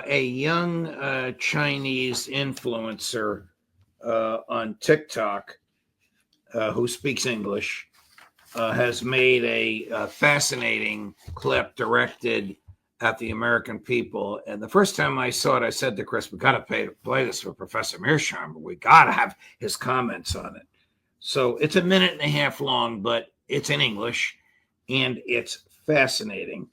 a young Chinese influencer on TikTok who speaks English has made a fascinating clip directed at the American people. And the first time I saw it, I said to Chris, we got to play this for Professor Mearsheimer. We got to have his comments on it. So it's a minute and a half long, but it's in English and it's fascinating.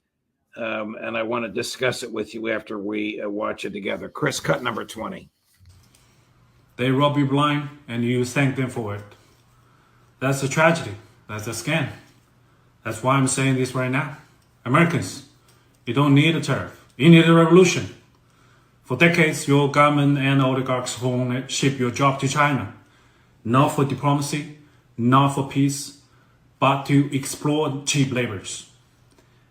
And I want to discuss it with you after we watch it together. Chris, cut number 20. They rob you blind and you thank them for it. That's a tragedy. That's a scam. That's why I'm saying this right now. Americans, you don't need a tariff. You need a revolution. For decades, your government and oligarchs ship your job to China. Not for diplomacy, not for peace, but to exploit cheap laborers.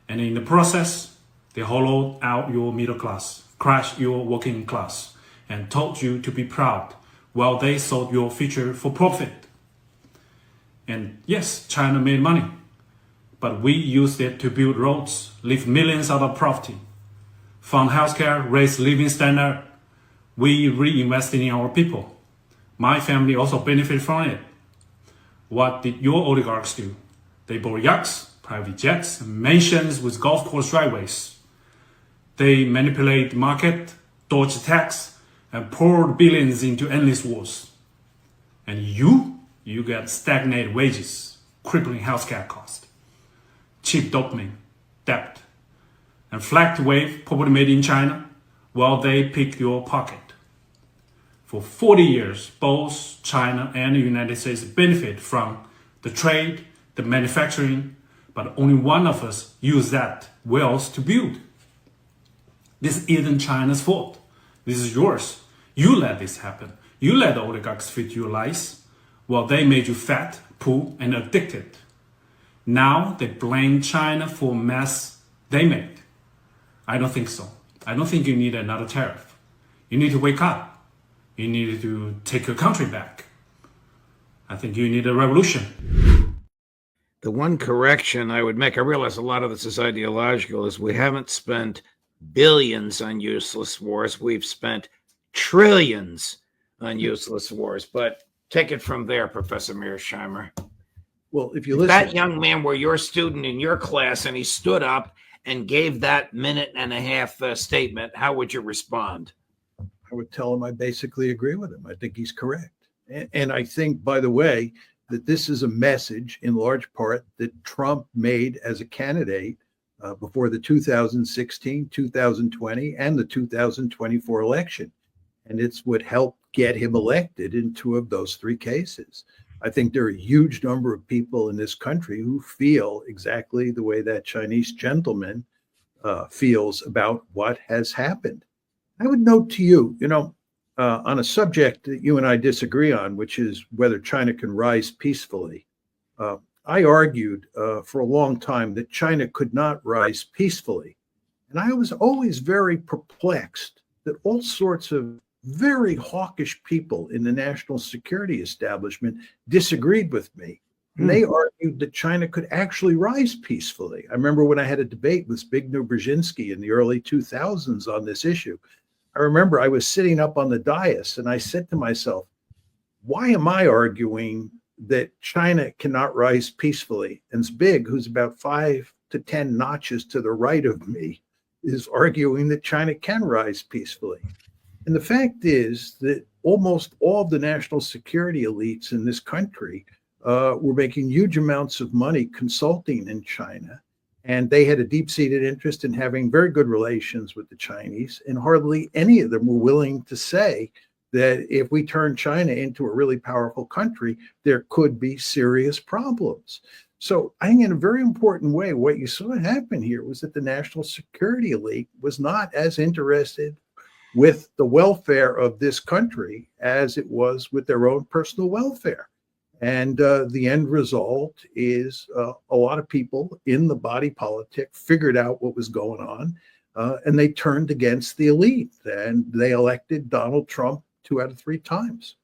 And in the process, they hollowed out your middle class, crushed your working class, and taught you to be proud while they sold your future for profit. And yes, China made money, but we used it to build roads, lift millions out of poverty, fund healthcare, raise living standard. We reinvested in our people. My family also benefited from it. What did your oligarchs do? They bought yachts, private jets, mansions with golf course driveways. They manipulate the market, dodged tax, and poured billions into endless wars. And you get stagnated wages, crippling healthcare costs, cheap dopamine, debt, and flagged wave property made in China while they pick your pocket. For 40 years, both China and the United States benefit from the trade, the manufacturing, but only one of us use that wealth to build. This isn't China's fault. This is yours. You let this happen. You let the oligarchs feed your lies while they made you fat, poor, and addicted. Now they blame China for mess they made. I don't think so. I don't think you need another tariff. You need to wake up. You need to take your country back. I think you need a revolution. The one correction I would make, I realize a lot of this is ideological, is we haven't spent billions on useless wars. We've spent trillions on useless wars. But take it from there, Professor Mearsheimer. Well, if you If listen, that young man were your student in your class and he stood up and gave that minute and a half statement, how would you respond? I would tell him I basically agree with him. I think he's correct. And I think, by the way, that this is a message in large part that Trump made as a candidate before the 2016, 2020, and the 2024 election. And it's what helped get him elected in two of those three cases. I think there are a huge number of people in this country who feel exactly the way that Chinese gentleman feels about what has happened. I would note to you, on a subject that you and I disagree on, which is whether China can rise peacefully. I argued for a long time that China could not rise peacefully. And I was always very perplexed that all sorts of very hawkish people in the national security establishment disagreed with me. And they argued that China could actually rise peacefully. I remember when I had a debate with Zbigniew Brzezinski in the early 2000s on this issue. I remember I was sitting up on the dais and I said to myself, why am I arguing that China cannot rise peacefully? And Zbig, who's about 5 to 10 notches to the right of me, is arguing that China can rise peacefully. And the fact is that almost all of the national security elites in this country were making huge amounts of money consulting in China. And they had a deep-seated interest in having very good relations with the Chinese. And hardly any of them were willing to say that if we turn China into a really powerful country, there could be serious problems. So I think in a very important way, what you saw happen here was that the national security elite was not as interested with the welfare of this country as it was with their own personal welfare. And the end result is a lot of people in the body politic figured out what was going on, and they turned against the elite, and they elected Donald Trump 2 out of 3 times.